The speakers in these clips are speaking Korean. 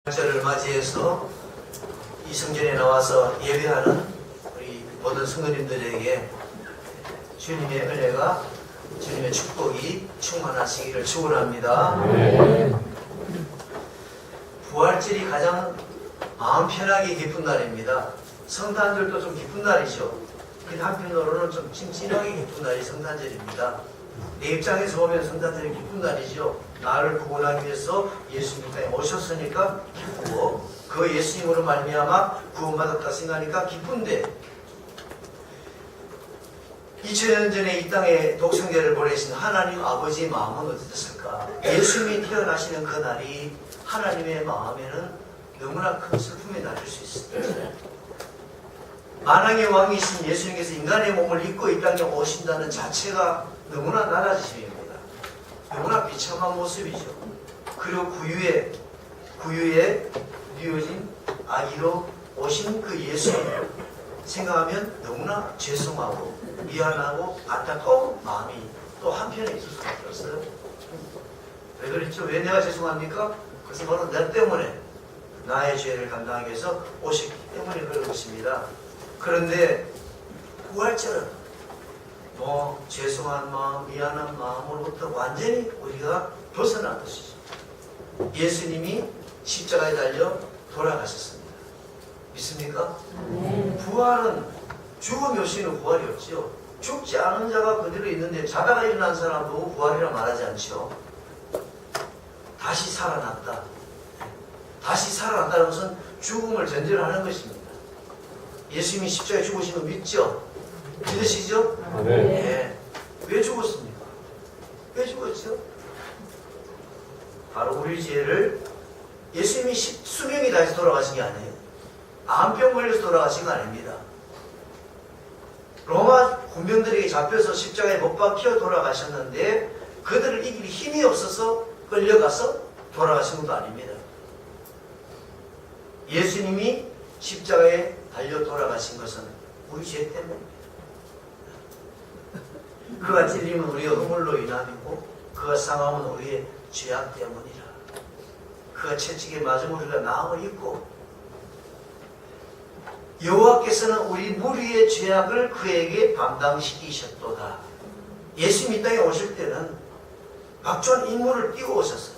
부활절을 맞이해서 이 성전에 나와서 예배하는 우리 모든 성도님들에게 주님의 은혜가, 주님의 축복이 충만하시기를 축원합니다. 부활절이 가장 마음 편하게 기쁜 날입니다. 성탄절도 좀 기쁜 날이죠. 근데 한편으로는 좀 찜찜하게 기쁜 날이 성탄절입니다. 내 입장에서 보면 성탄절이 기쁜 날이죠. 나를 구원하기 위해서 예수님 땅에 오셨으니까 기쁘고, 그 예수님으로 말미암아 구원받았다 생각하니까 기쁜데, 2000년 전에 이 땅에 독생자를 보내신 하나님 아버지의 마음은 어땠을까? 예수님이 태어나시는 그 날이 하나님의 마음에는 너무나 큰 슬픔의 날일 수 있습니다. 만왕의 왕이신 예수님께서 인간의 몸을 입고 이 땅에 오신다는 자체가 너무나 낮아지십니다. 너무나 비참한 모습이죠. 그리고 구유에 뉘어진 아기로 오신 그 예수님 생각하면 너무나 죄송하고 미안하고 안타까운 마음이 또 한편에 있을 수가 없어요. 왜 그랬죠? 왜 내가 죄송합니까? 그것은 바로 나 때문에, 나의 죄를 감당하기 위해서 오셨기 때문에 그런 것입니다. 그런데 부활절은 죄송한 마음, 미안한 마음으로부터 완전히 우리가 벗어난 것이죠. 예수님이 십자가에 달려 돌아가셨습니다. 믿습니까? 부활은 죽음이 없이는 부활이 없죠. 죽지 않은 자가 그대로 있는데 자다가 일어난 사람 보고 부활이라 말하지 않죠. 다시 살아났다. 다시 살아난다는 것은 죽음을 전제로 하는 것입니다. 예수님이 십자가에 죽으신 거 믿죠? 믿으시죠? 네. 왜 죽었습니까? 왜 죽었죠? 바로 우리 죄를, 예수님이 수명이 다시 돌아가신 게 아니에요. 암병 걸려서 돌아가신 거 아닙니다. 로마 군병들에게 잡혀서 십자가에 못 박혀 돌아가셨는데 그들을 이길 힘이 없어서 끌려가서 돌아가신 것도 아닙니다. 예수님이 십자가에 달려 돌아가신 것은 우리 죄 때문입니다. 그가 찔림은 우리의 허물로 인함이고 그가 상함은 우리의 죄악 때문이라. 그가 채찍에 맞음으로 우리가 나음을 입고, 여호와께서는 우리 무리의 죄악을 그에게 감당시키셨도다. 예수님 이 땅에 오실 때는 박주한 인물을 띄고 오셨어요.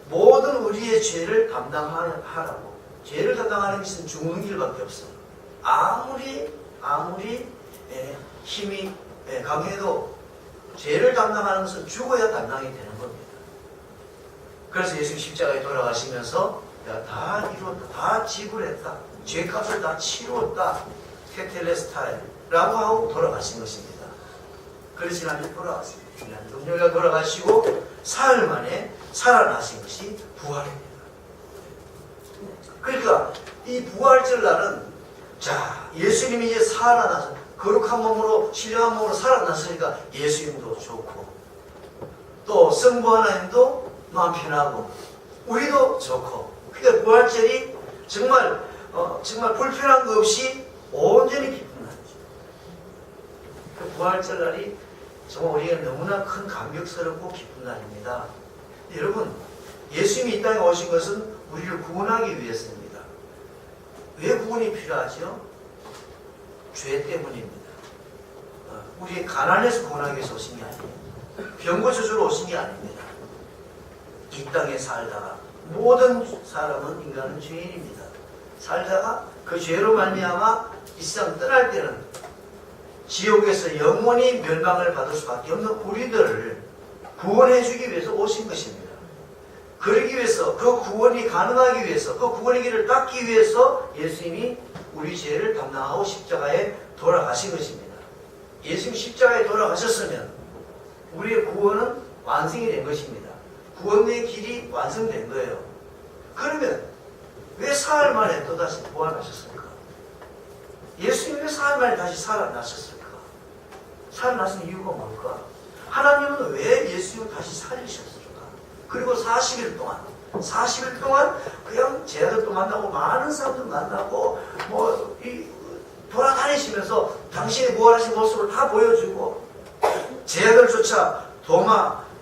모든 우리의 죄를 감당하라고. 죄를 감당하는 것은 죽는 길밖에 없어요. 아무리 힘이 강해도 죄를 감당하는 것은 죽어야 감당이 되는 겁니다. 그래서 예수님 십자가에 돌아가시면서 내가 다 이루었다, 다 지불했다, 죄값을 다 치루었다, 테텔레스타이라고 하고 돌아가신 것입니다. 그래서 하나님 돌아갔습니다. 능력을 돌아가시고 사흘 만에 살아나신 것이 부활입니다. 그러니까 이 부활절 날은, 자, 예수님이 이제 살아나서 거룩한 몸으로, 신령한 몸으로 살아났으니까 예수님도 좋고, 또 성부 하나님도 마음 편하고, 우리도 좋고, 그러니까 부활절이 정말 불편한 거 없이 온전히 기쁜 날이죠. 그 부활절 날이 정말 우리에게 너무나 큰 감격스럽고 기쁜 날입니다. 여러분, 예수님이 이 땅에 오신 것은 우리를 구원하기 위해서입니다. 왜 구원이 필요하죠? 죄 때문입니다. 우리 가난해서 구원하기 위해서 오신 게 아니에요. 병고쳐주러 오신 게 아닙니다. 이 땅에 살다가, 모든 사람은, 인간은 죄인입니다. 살다가 그 죄로 말미암아 이 세상 떠날 때는 지옥에서 영원히 멸망을 받을 수밖에 없는 우리들을 구원해 주기 위해서 오신 것입니다. 그러기 위해서, 그 구원이 가능하기 위해서, 그 구원의 길을 닦기 위해서 예수님이 우리 죄를 담당하고 십자가에 돌아가신 것입니다. 예수님 십자가에 돌아가셨으면 우리의 구원은 완성이 된 것입니다. 구원의 길이 완성된 거예요. 그러면 왜 사흘 만에 또다시 부활하셨을까? 예수님이 왜 사흘 만에 다시 살아나셨을까? 살아나신 이유가 뭘까? 하나님은 왜 예수님을 다시 살리셨을까? 그리고 40일 동안 그냥 제자들도 만나고 많은 사람들 만나고 돌아다니시면서 당신의 부활하신 모습을 다 보여주고, 제자들조차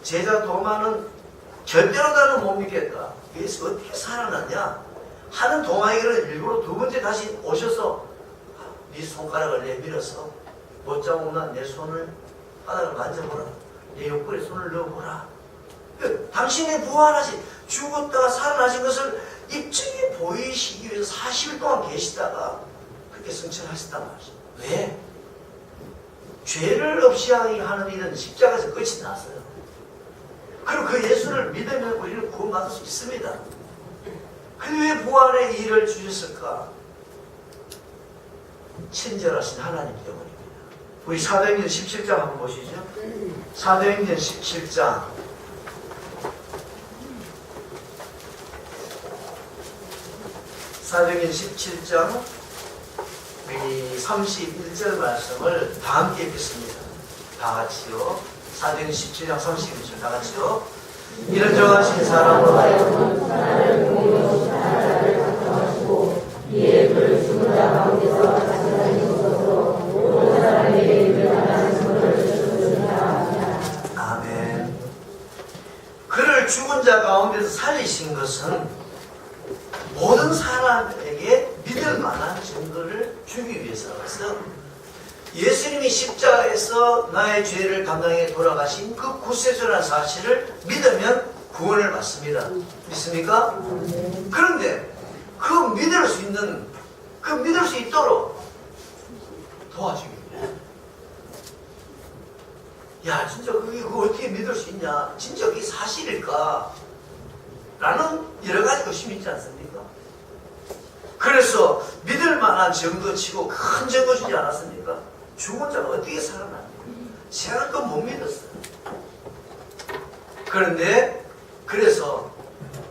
제자 도마는 절대로 나는 못 믿겠다. 예수 어떻게 살아났냐 하는 동아이들은 일부러 두 번째 다시 오셔서 네 손가락을 내밀어서 못장 없는 내 손을 바닥을 만져보라. 내 옆구리에 손을 넣어보라. 당신이 부활하신 죽었다가 살아나신 것을 입증해 보이시기 위해서 40일 동안 계시다가 그렇게 승천하셨단 말이죠. 왜? 죄를 없이 하는 일은 십자가에서 끝이 났어요. 그리고 그 예수를 믿으면 우리는 구원받을 수 있습니다. 근데 왜 부활의 일을 주셨을까? 친절하신 하나님 때문입니다. 우리 사도행전 17장 한번 보시죠. 사도행전 17장 사도행전 17장 31절 말씀을 다 함께 읽겠습니다. 다 같이요. 사도행전 17장 31절 다 같이요. 이런 정하신 사람으로 하여금 나를 공의로우신 나라를 작정하시고 이에 그를 죽은 자 가운데서 다시 살리소서. 모든 사람에게 일어나는 손을 주셨으니까. 아멘. 그를 죽은 자 가운데서 살리신 것은 모든 사람에게 믿을 만한 증거를 주기 위해서라서 예수님이 십자가에서 나의 죄를 감당해 돌아가신 그 구세주라는 사실을 믿으면 구원을 받습니다. 믿습니까? 그런데 그 믿을 수 있도록 도와주기 위해. 야, 진짜 그거 어떻게 믿을 수 있냐? 진짜 그게 사실일까? 라는 여러 가지 의심이 있지 않습니까? 그래서 믿을 만한 증거치고 큰 증거 주지 않았습니까? 죽은 자가 어떻게 살아납니까? 제가 그건 못 믿었어요. 그런데 그래서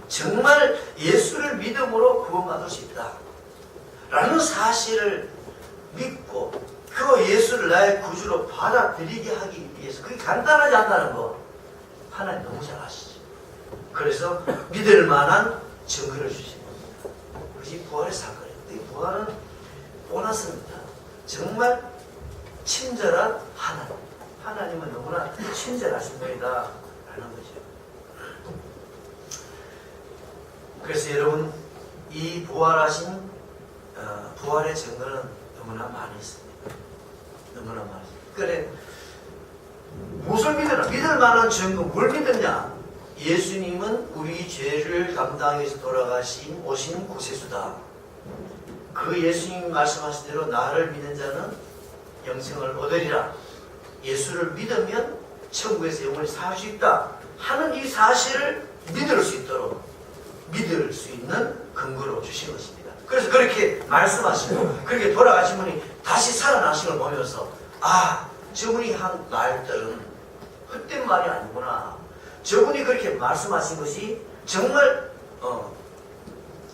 정말 예수를 믿음으로 구원받을 수 있다 라는 사실을 믿고 그 예수를 나의 구주로 받아들이게 하기 위해서 그게 간단하지 않다는 거 하나님 너무 잘 아시죠. 그래서 믿을 만한 증거를 주신 겁니다. 그것이 부활의 사건이에요. 이 부활은 보너스입니다. 정말 친절한 하나님. 하나님은 너무나 친절하신 분이다 라는 거죠. 그래서 여러분 이 부활하신 부활의 증거는 너무나 많이 있습니다. 너무나 많이 있습니다. 그래 무엇을 믿으라? 믿을 만한 증거 뭘 믿느냐? 예수님은 우리 죄를 감당하기 위해서 오신 구세주다. 그 예수님 말씀하신 대로 나를 믿는 자는 영생을 얻으리라. 예수를 믿으면 천국에서 영원히 살 수 있다 하는 이 사실을 믿을 수 있도록 믿을 수 있는 근거로 주신 것입니다. 그래서 그렇게 말씀하시고 그렇게 돌아가신 분이 다시 살아나신 걸 보면서 아, 저분이 한 말들은 헛된 말이 아니구나. 저분이 그렇게 말씀하신 것이 정말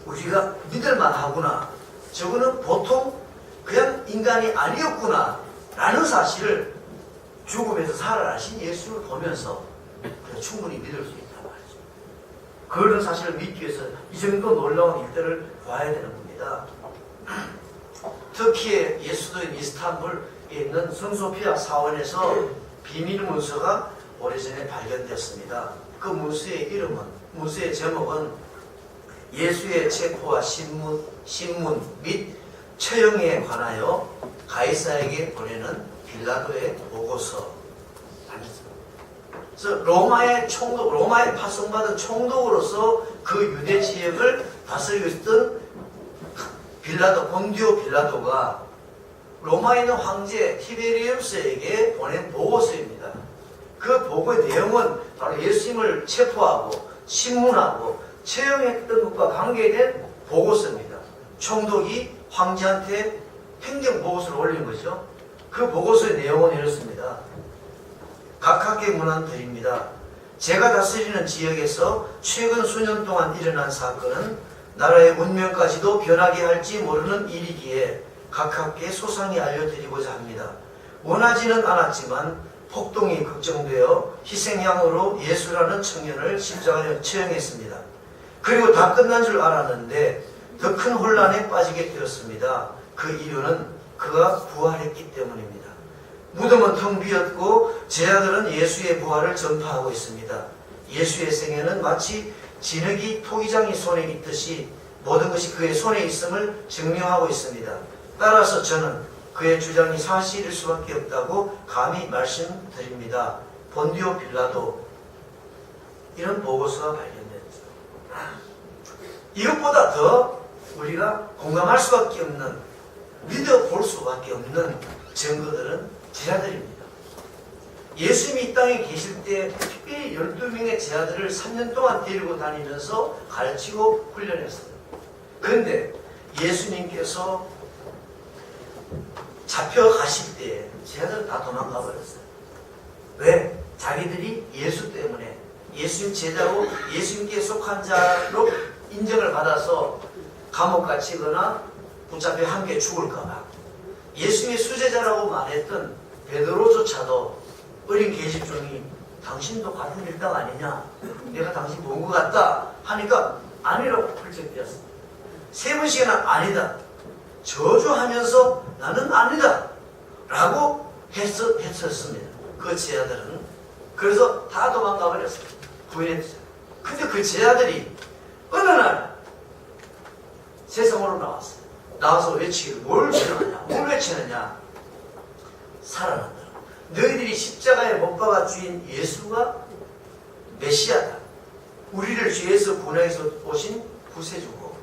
우리가 믿을만 하구나. 저분은 보통 그냥 인간이 아니었구나 라는 사실을 죽음에서 살아나신 예수를 보면서 충분히 믿을 수 있단 말이죠. 그런 사실을 믿기 위해서 이 정도 놀라운 일들을 봐야 되는 겁니다. 터키의 예수도인 이스탄불에 있는 성소피아 사원에서 비밀 문서가 오래전에 발견되었습니다. 그 문서의 제목은 예수의 체포와 신문 및 처형에 관하여 가이사에게 보내는 빌라도의 보고서. 그래서 로마에 파송받은 총독으로서 그 유대 지역을 다스리고 있었던 본디오 빌라도가 로마에 있는 황제 티베리우스에게 보낸 보고서입니다. 그 보고의 내용은 바로 예수님을 체포하고 신문하고 처형했던 것과 관계된 보고서입니다. 총독이 황제한테 행정보고서를 올린 거죠. 그 보고서의 내용은 이렇습니다. 각하께 문안드립니다. 제가 다스리는 지역에서 최근 수년 동안 일어난 사건은 나라의 운명까지도 변하게 할지 모르는 일이기에 각하께 소상히 알려드리고자 합니다. 원하지는 않았지만 폭동이 걱정되어 희생양으로 예수라는 청년을 십자가에 처형했습니다. 그리고 다 끝난 줄 알았는데 더 큰 혼란에 빠지게 되었습니다. 그 이유는 그가 부활했기 때문입니다. 무덤은 텅 비었고 제자들은 예수의 부활을 전파하고 있습니다. 예수의 생애는 마치 진흙이 토기장이 손에 있듯이 모든 것이 그의 손에 있음을 증명하고 있습니다. 따라서 저는 그의 주장이 사실일 수밖에 없다고 감히 말씀드립니다. 본디오 빌라도 이런 보고서가 발견됐죠. 이것보다 더 우리가 공감할 수밖에 없는, 믿어볼 수밖에 없는 증거들은 제자들입니다. 예수님이 이 땅에 계실 때 특별히 12명의 제자들을 3년 동안 데리고 다니면서 가르치고 훈련했어요. 그런데 예수님께서 잡혀가실 때 제자들은 다 도망가 버렸어요. 왜? 자기들이 예수 때문에 예수님 제자로 예수님께 속한 자로 인정을 받아서 감옥 갇히거나 붙잡혀 함께 죽을까봐. 예수님의 수제자라고 말했던 베드로조차도 어린 계집종이 당신도 같은 일당 아니냐? 내가 당신 본 것 같다 하니까 아니라고 펄쩍 뛰었습니다. 세 번씩이나 아니다. 저주하면서 나는 아니다 라고 했었습니다. 그 제자들은. 그래서 다 도망가 버렸어요. 부인했죠. 근데 그 제자들이 어느 날 세상으로 나왔어요. 나와서 외치기를 뭘 주장하냐? 뭘 외치느냐? 살아난다. 너희들이 십자가에 못 박아 죽인 예수가 메시아다. 우리를 죄에서 구원해서 오신 구세주고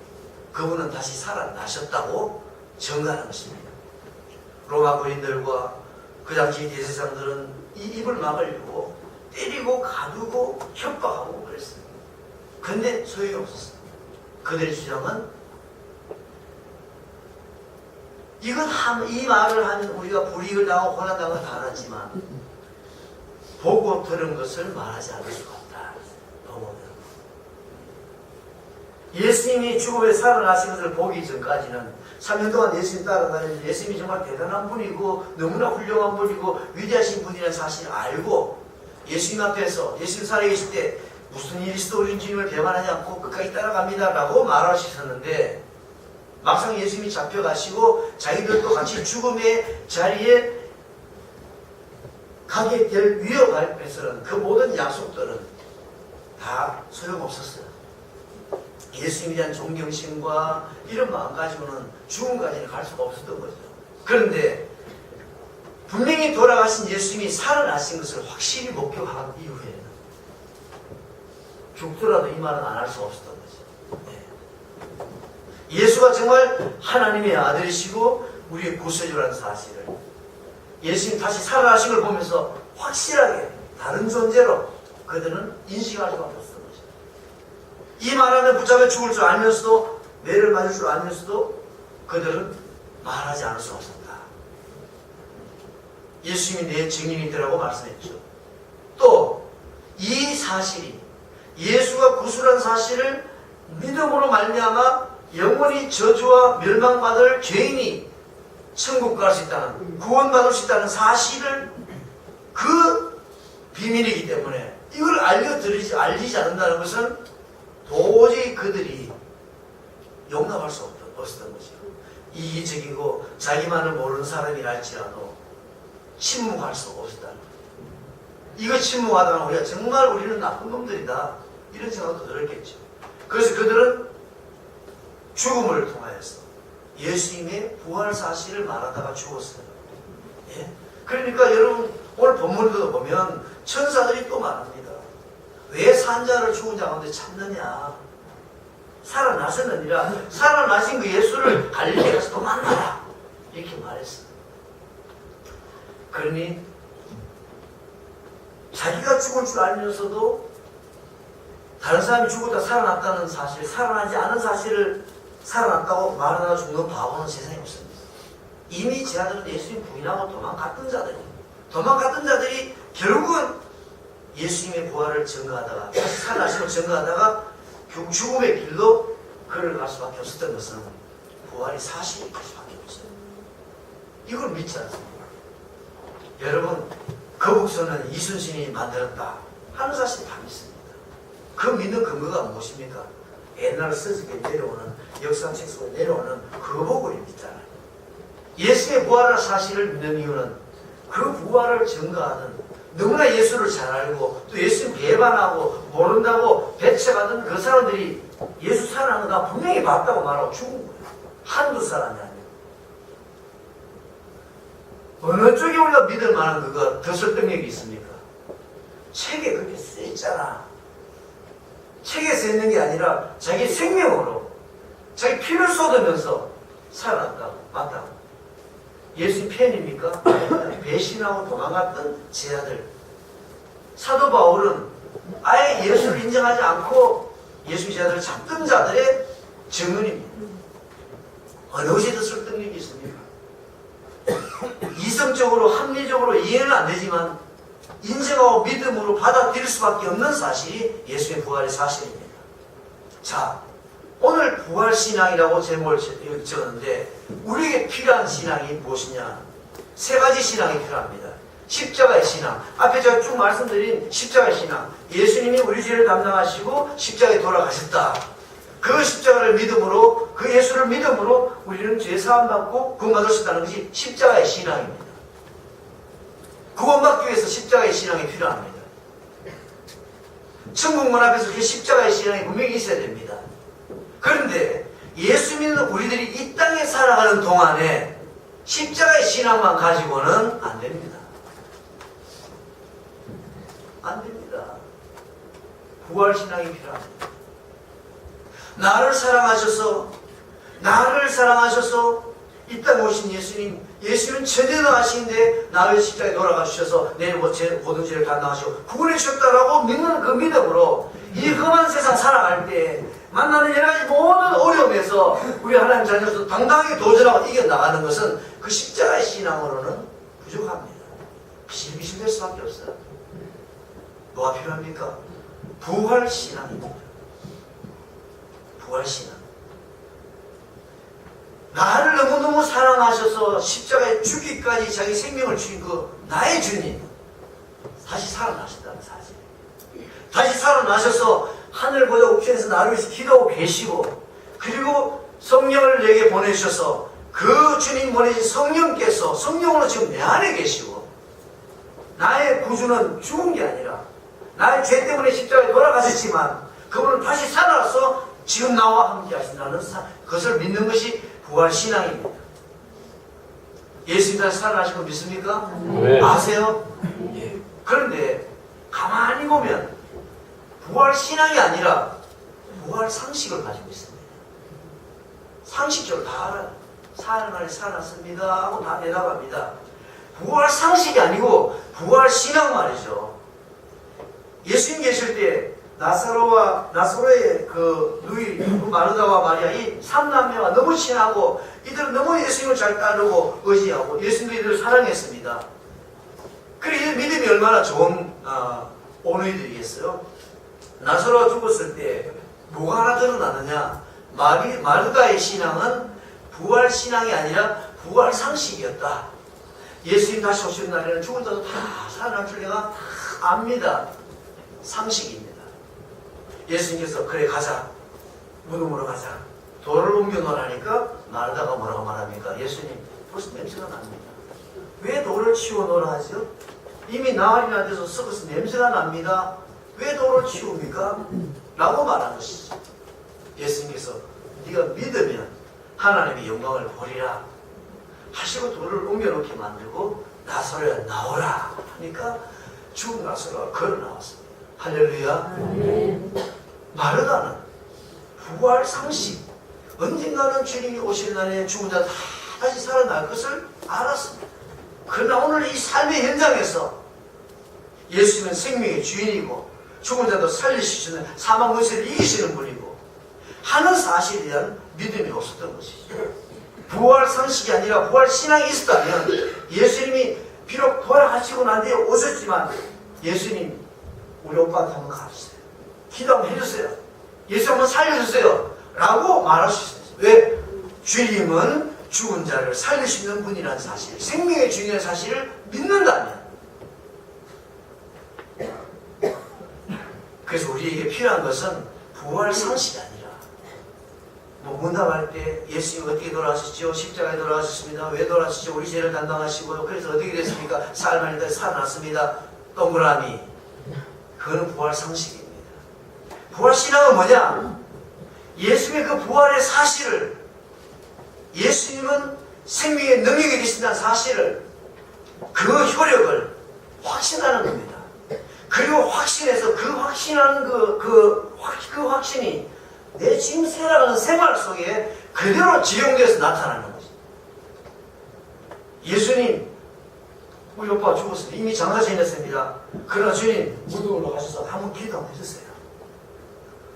그분은 다시 살아나셨다고 증거하는 것입니다. 로마 군인들과 그 당시 대제사장들은 이 입을 막으려고 때리고 가두고 협박하고 그랬어요. 근데 소용이 없었어요. 그들의 주장은 이 말을 하면 우리가 불이익을 당하고 고난당하고 다 알았지만 보고 들은 것을 말하지 않을 수가 없다. 예수님이 죽음에 살아나신 것을 보기 전까지는 3년 동안 예수님 따라다니면서 예수님이 정말 대단한 분이고 너무나 훌륭한 분이고 위대하신 분이라는 사실을 알고 예수님 앞에서 예수님 살아계실 때 무슨 일이 있어도 우리 주님을 배반하지 않고 끝까지 따라갑니다 라고 말하셨었는데 막상 예수님이 잡혀가시고 자기들도 같이 죽음의 자리에 가게 될 위협에서는 그 모든 약속들은 다 소용없었어요. 예수님에 대한 존경심과 이런 마음 가지고는 죽음까지는 갈 수가 없었던 거죠. 그런데 분명히 돌아가신 예수님이 살아나신 것을 확실히 목격한 이후에는 죽더라도 이 말은 안 할 수가 없었던 거죠. 예수가 정말 하나님의 아들이시고 우리의 구세주라는 사실을 예수님 다시 살아나신 걸 보면서 확실하게 다른 존재로 그들은 인식할 수밖에 없었던 거죠. 이 말하면 붙잡혀 죽을 줄 알면서도 매를 맞을 줄 알면서도 그들은 말하지 않을 수 없었다. 예수님이 내 증인이더라고 말씀했죠. 또 이 사실이 예수가 구수라는 사실을 믿음으로 말미암아 영원히 저주와 멸망받을 죄인이 천국 갈 수 있다는, 구원받을 수 있다는 사실을 그 비밀이기 때문에 이걸 알리지 않는다는 것은 도저히 그들이 용납할 수 없었던 거죠. 이기적이고 자기만을 모르는 사람이랄지라도 침묵할 수 없었다는 거죠. 이거 침묵하다가 우리가 정말 우리는 나쁜 놈들이다 이런 생각도 들었겠죠. 그래서 그들은 죽음을 통하여서 예수님의 부활 사실을 말하다가 죽었어요. 예? 그러니까 여러분 오늘 본문에도 보면 천사들이 또 말합니다. 왜 산자를 죽은 자 가운데 찾느냐? 살아나셨느니라. 살아나신 그 예수를 갈릴리에 가서 또 만나라. 이렇게 말했어요. 그러니 자기가 죽을 줄 알면서도 다른 사람이 죽었다 살아났다는 사실, 살아나지 않은 사실을 살아났다고 말하다가 죽는 바보는 세상에 없습니다. 이미 제자들은 예수님 부인하고 도망갔던 자들이에요. 도망갔던 자들이 결국은 예수님의 부활을 증거하다가 다시 살아나심을 증거하다가 죽음의 길로 걸어갈 수밖에 없었던 것은 부활이 사실일 수밖에 없어요. 이걸 믿지 않습니다. 여러분 거북선은 이순신이 만들었다 하는 사실 다 믿습니다. 그 믿는 근거가 무엇입니까? 옛날 서적에 내려오는 역사책 속에 내려오는 거북을 믿잖아요. 예수의 부활의 사실을 믿는 이유는 그 부활을 증거하는 너무나 예수를 잘 알고 또 예수님 배반하고 모른다고 배척하던 그 사람들이 예수 살아나는 거 나 분명히 봤다고 말하고 죽은 거예요. 한두 사람이 아니에요. 어느 쪽에 우리가 믿을 만한 그거 더 설득력이 있습니까? 책에 그렇게 써있잖아. 책에 써있는 게 아니라 자기 생명으로 자기 피를 쏟으면서 살아났다고 맞다고. 예수님 편입니까? 배신하고 도망갔던 제 아들. 사도 바울은 아예 예수를 인정하지 않고 예수 제 아들을 잡던 자들의 증언입니다. 어느 것이 더 설득력이 있습니까? 이성적으로 합리적으로 이해는 안 되지만 인정하고 믿음으로 받아들일 수밖에 없는 사실이 예수의 부활의 사실입니다. 자, 오늘 부활신앙이라고 제목을 적었는데 우리에게 필요한 신앙이 무엇이냐? 세 가지 신앙이 필요합니다. 십자가의 신앙. 앞에 제가 쭉 말씀드린 십자가의 신앙. 예수님이 우리 죄를 담당하시고 십자가에 돌아가셨다. 그 십자가를 믿음으로, 그 예수를 믿음으로 우리는 죄 사함받고 구원받을 수 있다는 것이 십자가의 신앙입니다. 구원받기 위해서 십자가의 신앙이 필요합니다. 천국문 앞에서 그 십자가의 신앙이 분명히 있어야 됩니다. 그런데 예수 믿는 우리들이 이 땅에 살아가는 동안에 십자가의 신앙만 가지고는 안 됩니다. 안 됩니다. 부활신앙이 필요합니다. 나를 사랑하셔서 이 땅에 오신 예수님, 예수님은 천재도 하시는데 나를 십자가에 돌아가셔서 내 모든 죄를 감당하시고 구원해 주셨다라고 믿는 그 믿음으로 이 험한 세상 살아갈 때 만나는 여러 가지 모든 어려움에서 우리 하나님 자녀로서 당당하게 도전하고 이겨나가는 것은 그 십자가의 신앙으로는 부족합니다. 비실비실될 수밖에 없어요. 뭐가 필요합니까? 부활신앙입니다. 부활신앙. 나를 너무너무 사랑하셔서 십자가에 죽기까지 자기 생명을 주신 그 나의 주님 다시 살아나셨다는 사실. 다시 살아나셔서 하늘보다 우편에서 나를 위해서 기도하고 계시고 그리고 성령을 내게 보내주셔서 그 주님 보내신 성령께서 성령으로 지금 내 안에 계시고 나의 구주는 죽은 게 아니라 나의 죄 때문에 십자가에 돌아가셨지만 그분은 다시 살아서 지금 나와 함께 하신다는 그것을 믿는 것이 부활신앙입니다. 예수님 다시 살아나신 거 믿습니까? 네. 아세요? 예. 그런데 가만히 보면 부활신앙이 아니라 부활상식을 가지고 있습니다. 상식적으로 다 알아요. 사흘 만에 살아났습니다 하고 다 대답합니다. 부활상식이 아니고 부활신앙 말이죠. 예수님 계실 때 나사로의 그 누이 마르다와 마리아 이 삼남매와 너무 친하고 이들은 너무 예수님을 잘 따르고 의지하고 예수님도 이들을 사랑했습니다. 그래 이 믿음이 얼마나 좋은 오누이들이겠어요. 나사로가 죽었을 때 뭐가 하나 드러나느냐? 마르다의 신앙은 부활신앙이 아니라 부활상식이었다. 예수님 다시 오시는 날에는 죽은 자도 다 살아날 줄 내가 다 압니다. 상식입니다. 예수님께서 그래 가자. 무덤으로 가자. 돌을 옮겨놓으라니까 마르다가 뭐라고 말합니까? 예수님 벌써 냄새가 납니다. 왜 돌을 치워놓으라 하죠? 이미 나흘이나 돼서 썩어서 냄새가 납니다. 왜 돌을 치웁니까? 라고 말한 것이죠. 예수님께서 네가 믿으면 하나님의 영광을 보리라 하시고 돌을 옮겨놓게 만들고 나사로야 나오라 하니까 죽은 나사로가 걸어 나왔습니다. 할렐루야. 마르다는 부활 상식 언젠가는 주님이 오실 날에 죽은 자 다 다시 살아날 것을 알았습니다. 그러나 오늘 이 삶의 현장에서 예수님은 생명의 주인이고 죽은 자도 살리시는 사망 권세를 이기시는 분이고 하는 사실에 대한 믿음이 없었던 것이죠. 부활 상식이 아니라 부활 신앙이 있었다면 예수님이 비록 돌아가시고 난 뒤에 오셨지만 예수님 우리 오빠한테 한번 가주세요. 기도 한번 해주세요. 예수 한번 살려주세요. 라고 말할 수 있어요. 왜? 주님은 죽은 자를 살리시는 분이라는 사실, 생명의 주인이라는 사실을 믿는다면 그래서 우리에게 필요한 것은 부활 상식이 아니라 문답할 때 예수님 어떻게 돌아가셨죠? 십자가에 돌아가셨습니다. 왜 돌아가셨죠? 우리 죄를 담당하시고요. 그래서 어떻게 됐습니까? 사흘 만에 살아났습니다. 동그라미. 그거는 부활 상식입니다. 부활 신앙은 뭐냐? 예수님의 그 부활의 사실을, 예수님은 생명의 능력이 되신다는 사실을, 그 효력을 확신하는 겁니다. 그리고 확신해서 그 확신하는 그 확신이 내 지금 살아가는 생활 속에 그대로 적용돼서 나타나는 거죠. 예수님, 우리 오빠가 죽었어요. 이미 장사 지냈습니다. 그러나 주님 무덤으로 가셔서 한번 기도 한번 해주세요.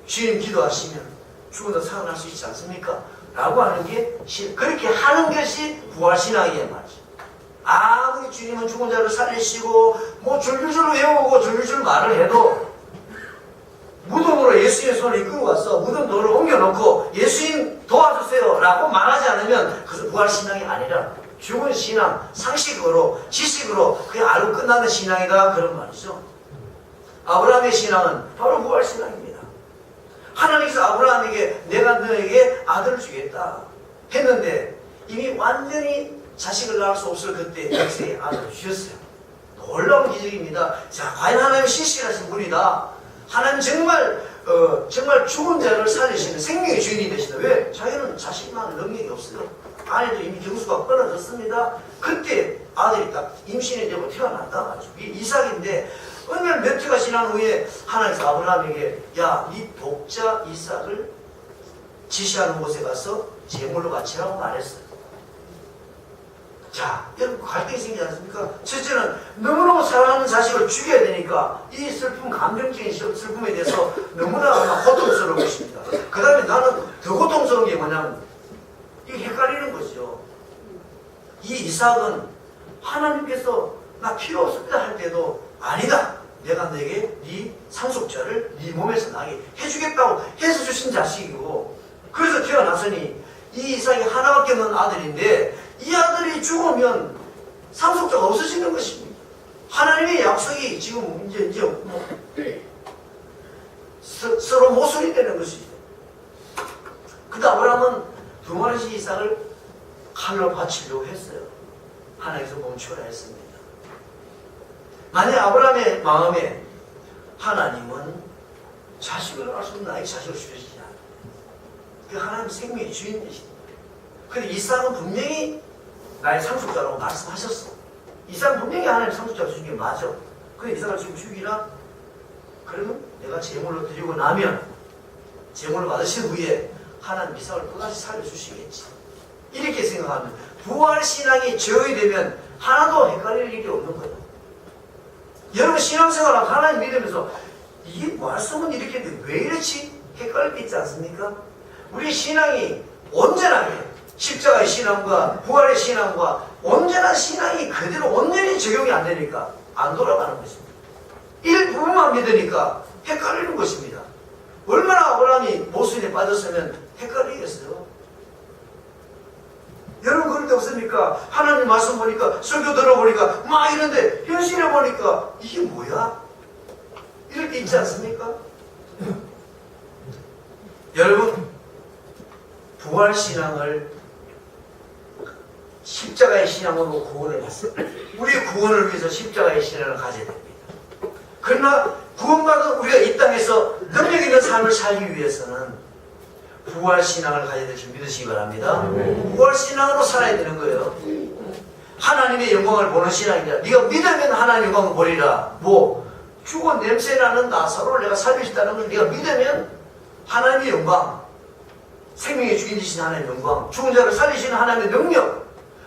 주님 기도하시면 죽어도 살아날 수 있지 않습니까? 라고 하는 게, 그렇게 하는 것이 부활신앙이에요 말이죠. 아무리 주님은 죽은 자를 살리시고 뭐 줄줄줄 외우고 줄줄줄 말을 해도 무덤으로 예수님의 손을 이끌고 가서 무덤 돌을 옮겨놓고 예수님 도와주세요 라고 말하지 않으면 그것은 부활신앙이 아니라 죽은 신앙, 상식으로, 지식으로 그냥 알고 끝나는 신앙이다, 그런 말이죠. 아브라함의 신앙은 바로 부활신앙입니다. 하나님께서 아브라함에게 내가 너에게 아들을 주겠다 했는데 이미 완전히 자식을 낳을 수 없을 그때 백세의 아들을 주셨어요. 놀라운 기적입니다. 자, 과연 하나님은 신실하신 분이다. 하나님 정말 죽은 자를 살리시는 생명의 주인이 되시다. 왜? 자기는 자식 낳을 능력이 없어요. 아내도 이미 경수가 끊어졌습니다. 그때 아들이 딱 임신이 되고 태어난다 말이죠. 이삭인데 얼마나 몇 해가 지난 후에 하나님께서 아브라함에게 야, 네 독자 이삭을 지시하는 곳에 가서 제물로 바치라고 말했어요. 자, 여러분 갈등이 생기지 않습니까? 첫째는 너무너무 사랑하는 자식을 죽여야 되니까 이 슬픔, 감정적인 슬픔에 대해서 너무나 고통스러운 것입니다. 그 다음에 나는 더 고통스러운 게 뭐냐면 이게 헷갈리는 거죠. 이 이삭은 하나님께서 나 필요 없습니다 할 때도 아니다. 내가 너에게 네 상속자를 네 몸에서 나게 해주겠다고 해서 주신 자식이고, 그래서 태어났으니 이 이삭이 하나밖에 없는 아들인데 이 아들이 죽으면 상속자가 없어지는 것입니다. 하나님의 약속이 지금 이제 서로 모순이 되는 것이죠. 근데 아브라함은 두 마리씩 이삭을 칼로 바치려고 했어요. 하나님께서 멈추라 했습니다. 만약 아브라함의 마음에 하나님은 자식을 낳을 수 없는 나에게 자식을 주시지 않아요. 그 하나님 생명의 주인이십니다. 근데 이삭은 분명히 나의 상속자라고 말씀하셨어. 이삭은 분명히 하나님 상속자가 주신 게 맞아. 근데 이삭을 지금 죽이라? 그러면 내가 제물로 드리고 나면 제물을 받으신 후에 하나님 이삭을 또다시 살려주시겠지. 이렇게 생각하면 부활신앙이 저해되면 하나도 헷갈릴 일이 없는 거예요. 여러분 신앙생활하고 하나님 믿으면서 이게 말씀은 이렇게 했는데 왜 이렇지? 헷갈릴 게 있지 않습니까? 우리 신앙이 온전하게 십자가의 신앙과 부활의 신앙과 온전한 신앙이 그대로 온전히 적용이 안 되니까 안 돌아가는 것입니다. 일부분만 믿으니까 헷갈리는 것입니다. 얼마나 아브라함이 모순에 빠졌으면 헷갈리겠어요. 여러분 그럴 때 없습니까? 하나님 말씀 보니까 설교 들어보니까 막 이런데 현실에 보니까 이게 뭐야? 이럴 때 있지 않습니까? 여러분 부활신앙을 십자가의 신앙으로 구원을 받습니다. 우리의 구원을 위해서 십자가의 신앙을 가져야 됩니다. 그러나 구원받은 우리가 이 땅에서 능력 있는 삶을 살기 위해서는 부활신앙을 가져야 될 줄 믿으시기 바랍니다. 부활신앙으로 살아야 되는 거예요. 하나님의 영광을 보는 신앙이다. 네가 믿으면 하나님의 영광을 보리라. 뭐 죽어 냄새나는 나사로를 내가 살리셨다는 걸 네가 믿으면 하나님의 영광, 생명의 주인 되신 하나님의 영광, 죽은 자를 살리시는 하나님의 능력,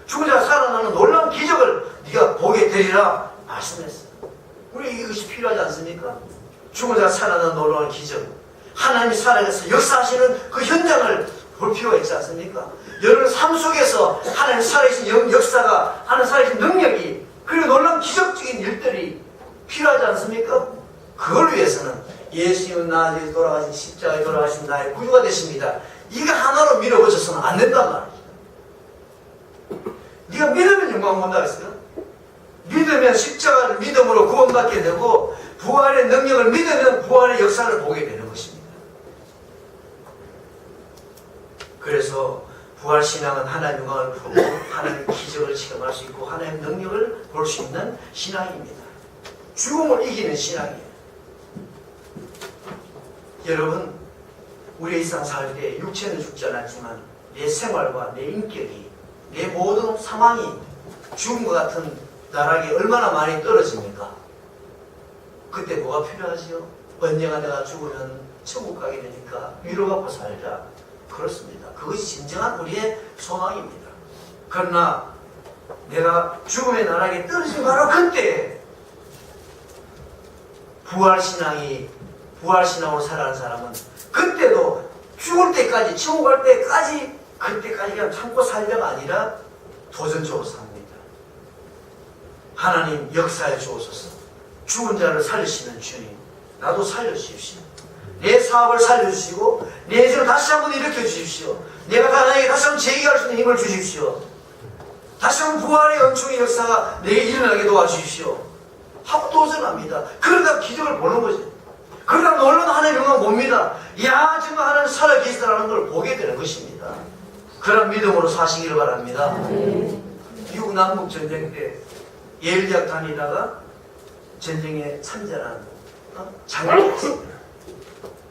죽은 자가 살아나는 놀라운 기적을 네가 보게 되리라 말씀했어요. 우리 이것이 필요하지 않습니까? 죽은 자가 살아나는 놀라운 기적, 하나님이 살아계서 역사하시는 그 현장을 볼 필요가 있지 않습니까? 여러분 삶 속에서 하나님 살아계신 역사가, 하나님 살아계신 능력이, 그리고 놀라운 기적적인 일들이 필요하지 않습니까? 그걸 위해서는 예수님은 나에게 돌아가신 십자가에 돌아가신 나의 구주가 되십니다. 이거 하나로 밀어붙여서는 안 된단 말이죠. 네가 믿으면 영광 본다 했어요. 믿으면 십자가를 믿음으로 구원받게 되고 부활의 능력을 믿으면 부활의 역사를 보게 되는 것입니다. 그래서 부활신앙은 하나님의 영광을 보고 하나님의 기적을 체험할 수 있고 하나님의 능력을 볼 수 있는 신앙입니다. 죽음을 이기는 신앙이에요. 여러분, 우리 일상 살 때 육체는 죽지 않았지만 내 생활과 내 인격이, 내 모든 상황이 죽음과 같은 나락에 얼마나 많이 떨어집니까? 그때 뭐가 필요하지요? 언젠가 내가 죽으면 천국 가게 되니까 위로받고 살자. 그렇습니다. 그것이 진정한 우리의 소망입니다. 그러나 내가 죽음의 나락에 떨어진 바로 그때 부활신앙으로 살아가는 사람은 그때도 죽을 때까지, 천국 갈 때까지, 그때까지 그냥 참고 살자가 아니라 도전적으로 삽니다. 하나님 역사해 주옵소서. 죽은 자를 살리시는 주님, 나도 살려주십시오. 내 사업을 살려주시고 내 인생을 다시 한번 일으켜 주십시오. 내가 하나님께 다시 한번 재기할 수 있는 힘을 주십시오. 다시 한번 부활의 연충의 역사가 내게 일어나게 도와주십시오 하고 도전합니다. 그러다 기적을 보는 거죠. 그러다 놀라운 하나님의 영광을 봅니다. 야, 정말 하나님 살아계시다라는 걸 보게 되는 것입니다. 그런 믿음으로 사시기를 바랍니다. 미국 남북 전쟁 때 예일 대학 다니다가 전쟁에 참전한 장교였습니다.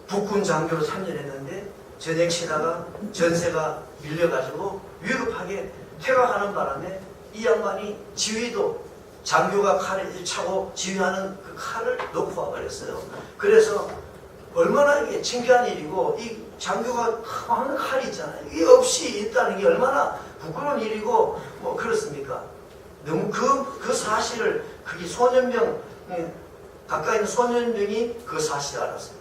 북군 장교로 참전했는데 전쟁 치다가 전세가 밀려가지고 위급하게 퇴각하는 바람에 이 양반이 지휘도, 장교가 칼을 차고 지휘하는 그 칼을 놓고 와버렸어요. 그래서 얼마나 이게 창피한 일이고, 이 장교가 하는 칼이 있잖아요. 이게 없이 있다는 게 얼마나 부끄러운 일이고, 뭐 그렇습니까? 너무 그 사실을, 그게 소년병, 가까이 있는 소년병이 그 사실을 알았어요.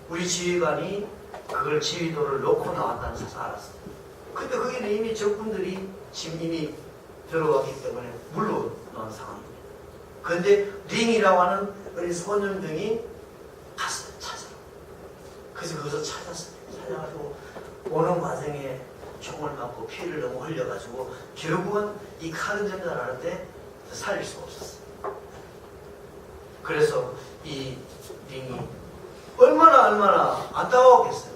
우리 지휘관이 그걸 지휘도를 놓고 나왔다는 사실을 알았어요. 근데 거기는 이미 적군들이 지금 이미 들어왔기 때문에 물러온 상황입니다. 그런데 링이라고 하는 어린 소년병이 갔어요, 찾아러. 그래서 거기서 찾았어요. 찾아가지고 오는 과정에 총을 맞고 피를 너무 흘려가지고 결국은 이 칼은 전달하는데 살릴 수가 없었어요. 그래서 이 링이 얼마나 안타까웠겠어요.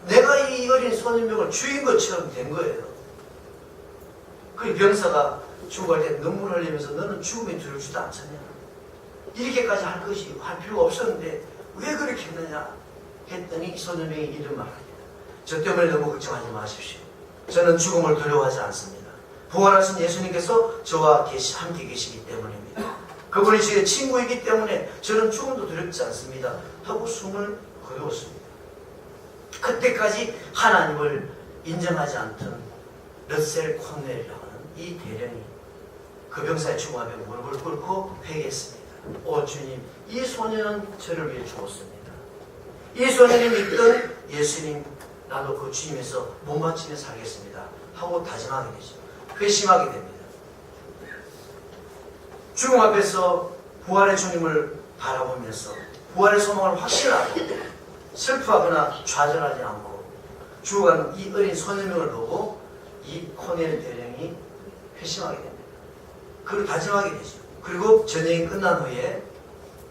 내가 이 어린 소년병을 죽인 것처럼 된 거예요. 그 병사가 죽을 때 눈물 흘리면서 너는 죽음에 두렵지도 않잖냐. 이렇게까지 할 필요가 없었는데 왜 그렇게 했느냐 했더니 이 소년병이 이런 말을 합니다. 저 때문에 너무 걱정하지 마십시오. 저는 죽음을 두려워하지 않습니다. 부활하신 예수님께서 저와 함께 계시기 때문입니다. 그분이 제 친구이기 때문에 저는 죽음도 두렵지 않습니다 하고 숨을 거두었습니다. 그때까지 하나님을 인정하지 않던 러셀 코넬이라고 하는 이 대령이 그 병사의 죽음 앞에 무릎을 꿇고 회개했습니다. 오 주님, 이 소년은 저를 위해 죽었습니다. 이 소년이 믿던 예수님, 나도 그 주님에서 못 맞추며 살겠습니다 하고 다짐하게 되죠. 회심하게 됩니다. 죽음 앞에서 부활의 주님을 바라보면서 부활의 소망을 확신하고 슬퍼하거나 좌절하지 않고 죽어가는 이 어린 소년명을 보고 이 코넬 대령이 회심하게 됩니다. 그리고 다짐하게 되죠. 그리고 전쟁이 끝난 후에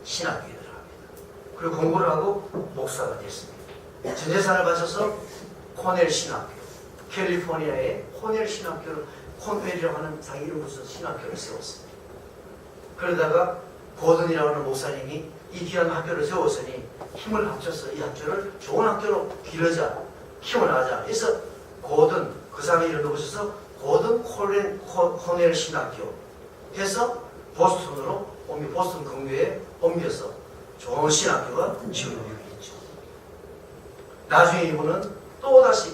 신학교에 들어갑니다. 그리고 공부를 하고 목사가 됐습니다. 전 재산을 바쳐서 코넬 신학교, 캘리포니아의 코넬 신학교를, 콘웰이라고 하는 자기 이름을 써서 신학교를 세웠습니다. 그러다가 고든이라고 하는 목사님이 이 귀한 학교를 세웠으니 힘을 합쳐서 이 학교를 좋은 학교로 기르자, 키워나가자 해서 고든, 그 사람의 이름을 붙여서 고든 코넬 신학교 해서 보스턴으로 보스턴 근교에 옮겨서 좋은 신학교가 지금 여기 있죠. 나중에 이분은 또다시